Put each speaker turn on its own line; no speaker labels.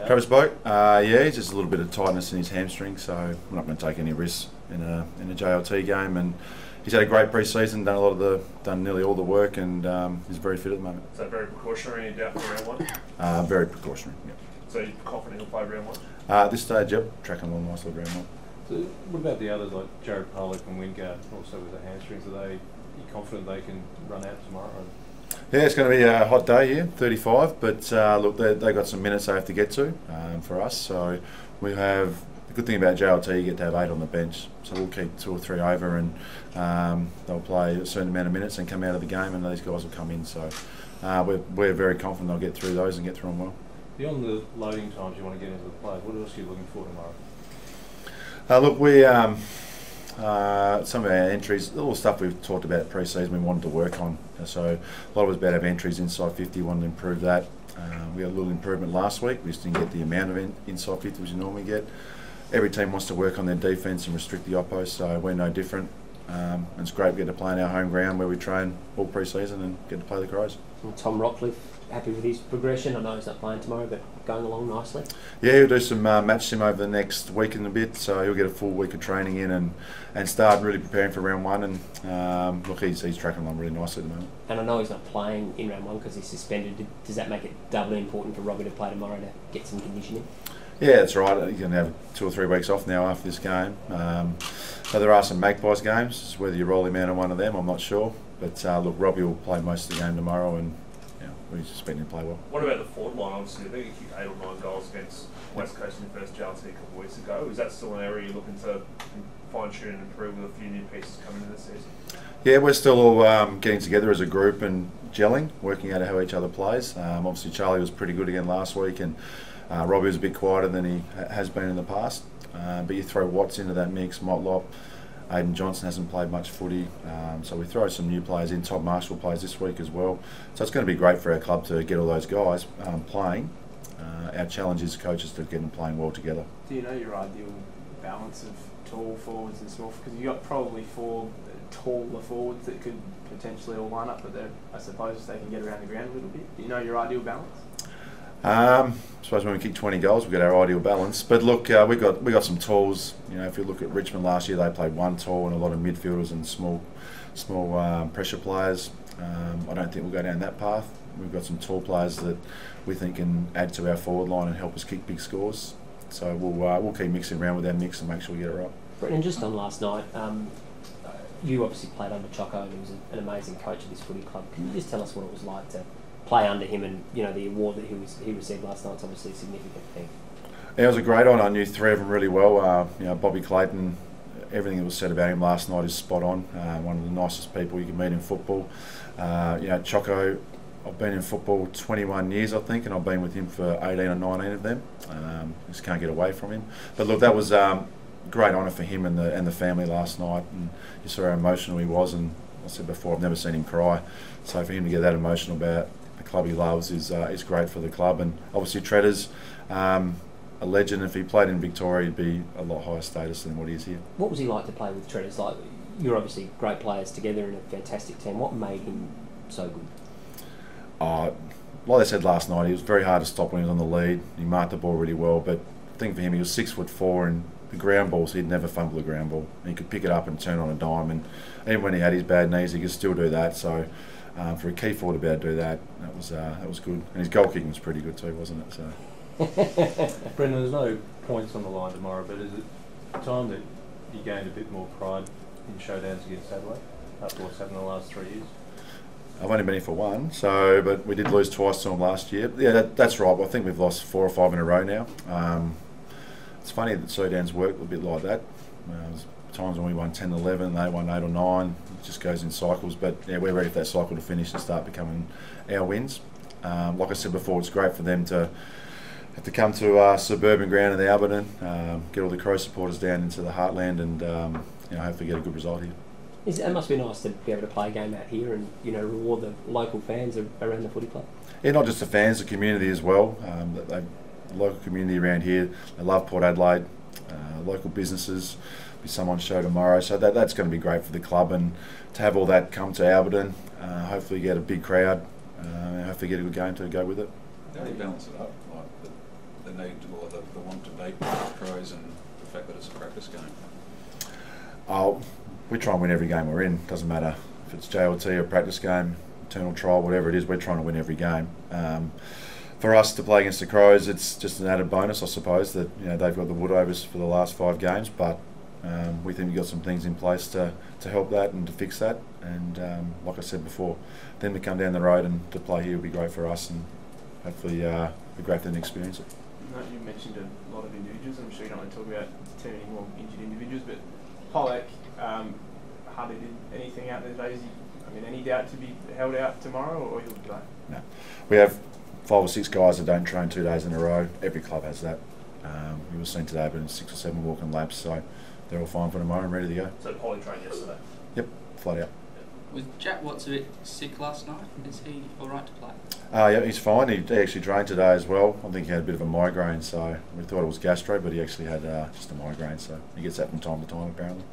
Travis Boak, yeah, he's just a little bit of tightness in his hamstring, so we're not going to take any risks in a JLT game. And he's had a great pre-season, done nearly all the work, and he's very fit at the moment.
Is that very precautionary and doubt for round one?
Very precautionary. Yep.
So you're confident he'll play round one?
At this stage, yep, tracking along nicely round one.
So what about the others like Jared Pollock and Wingard, also with the hamstrings? Are you confident they can run out tomorrow?
Yeah, it's going to be a hot day here, 35, but look, they've got some minutes they have to get to for us. So we have, the good thing about JLT, you get to have 8 on the bench, so we'll keep 2 or 3 over, and they'll play a certain amount of minutes and come out of the game, and these guys will come in. So we're very confident they'll get through those and get through them well.
Beyond the loading times you want to get into the play, what else are you looking for tomorrow?
Look, we some of our entries, all the stuff we've talked about pre-season, we wanted to work on. So a lot of us about our entries inside 50, wanted to improve that. We had a little improvement last week. We just didn't get the amount of inside 50 which you normally get. Every team wants to work on their defence and restrict the oppo, so we're no different. And it's great we get to play on our home ground where we train all pre-season and get to play the Crows.
And Tom Rockcliffe, happy with his progression? I know he's not playing tomorrow, but going along nicely. Yeah,
he'll do some match sim over the next week and a bit, so he'll get a full week of training in and start really preparing for round one. And look, he's tracking along really nicely at the moment.
And I know he's not playing in round one because he's suspended. Does that make it doubly important for Robbie to play tomorrow to get some conditioning?
Yeah, that's right. You're going to have 2 or 3 weeks off now after this game. So there are some Magpies games. Whether you roll him out on one of them, I'm not sure. But look, Robbie will play most of the game tomorrow, and we expect him to play well.
What about the forward line? Obviously, I think he kicked 8 or 9 goals against West Coast in the first JLT a couple of weeks ago. Is that still an area you're looking to fine-tune and improve with a few new pieces coming in this season?
Yeah, we're still all getting together as a group and gelling, working out how each other plays. Obviously, Charlie was pretty good again last week, and Robbie was a bit quieter than he has been in the past. But you throw Watts into that mix, Motlop, Aidan Johnson hasn't played much footy, so we throw some new players in. Todd Marshall plays this week as well. So it's going to be great for our club to get all those guys playing. Our challenge is coaches to get them playing well together.
Do you know your ideal balance of tall forwards and small? Because you've got probably 4 taller forwards that could potentially all line up, but I suppose they can get around the ground a little bit. Do you know your ideal balance?
I suppose when we kick 20 goals, we've got our ideal balance. But look, we got some talls. You know, if you look at Richmond last year, they played 1 tall and a lot of midfielders and small pressure players. I don't think we'll go down that path. We've got some tall players that we think can add to our forward line and help us kick big scores. So we'll keep mixing around with our mix and make sure we get it right.
Brendon, just on last night, you obviously played under Choco, and he was an amazing coach of this footy club. Can you just tell us what it was like to play under him, and the award that he received last night is obviously a significant thing?
Yeah, it was a great honour. I knew 3 of them really well. Bobby Clayton, everything that was said about him last night is spot on. One of the nicest people you can meet in football. Choco, I've been in football 21 years, I think, and I've been with him for 18 or 19 of them. Just can't get away from him. But look, that was great honour for him and the family last night, and you saw how emotional he was. And I said before, I've never seen him cry. So for him to get that emotional about the club he loves is great for the club. And obviously Treader's a legend. If he played in Victoria, he'd be a lot higher status than what he is here.
What was he like to play with Treader's? Like, you're obviously great players together in a fantastic team. What made him so good?
Like I said last night, he was very hard to stop when he was on the lead. He marked the ball really well, but I think for him, he was 6'4", and the ground balls, he'd never fumble a ground ball. He could pick it up and turn on a dime, and even when he had his bad knees, he could still do that. So for a key forward to be able to do that, that was good. And his goal kicking was pretty good too, wasn't it? So.
Brendon, there's no points on the line tomorrow, but is it time that you gained a bit more pride in showdowns against Adelaide after what's happened in the last 3 years?
I've only been here for 1, but we did lose twice to them last year. Yeah, that's right. I think we've lost 4 or 5 in a row now. It's funny that showdowns work a bit like that. There's times when we won 10-11, they won 8 or 9. It just goes in cycles. But yeah, we're ready for that cycle to finish and start becoming our wins. Like I said before, it's great for them to come to suburban ground in the Alberton, get all the Crow supporters down into the heartland, and hopefully get a good result here.
It must be nice to be able to play a game out here and reward the local fans around the footy club.
Yeah, not just the fans, the community as well. The local community around here, they love Port Adelaide. Local businesses, be someone's show tomorrow, so that's going to be great for the club, and to have all that come to Alberton, hopefully get a big crowd, hopefully get a good game to go with it.
How do you balance it up? the need or the want to beat the Crows and the fact that it's a practice game?
Oh, we try and win every game we're in. Doesn't matter if it's JLT or practice game, internal trial, whatever it is. We're trying to win every game. For us to play against the Crows, it's just an added bonus, I suppose, that they've got the Woodovers for the last 5 games, but we think we've got some things in place to help that and to fix that. And like I said before, then to come down the road and to play here will be great for us, and hopefully be great for them to experience it.
No, you mentioned a lot of individuals. I'm sure you don't want to talk about too many more injured individuals, but Pollock hardly did anything out there today. Any doubt to be held out tomorrow, or he'll play?
No. We have 5 or 6 guys that don't train 2 days in a row. Every club has that. We were seen today, but 6 or 7 walking laps, so they're all fine for tomorrow and ready to go.
So Polly trained yesterday?
Yep, flat out.
Was Jack Watts a bit sick last night? Is he all right to play?
Yeah, he's fine. He actually trained today as well. I think he had a bit of a migraine, so we thought it was gastro, but he actually had just a migraine, so he gets that from time to time apparently.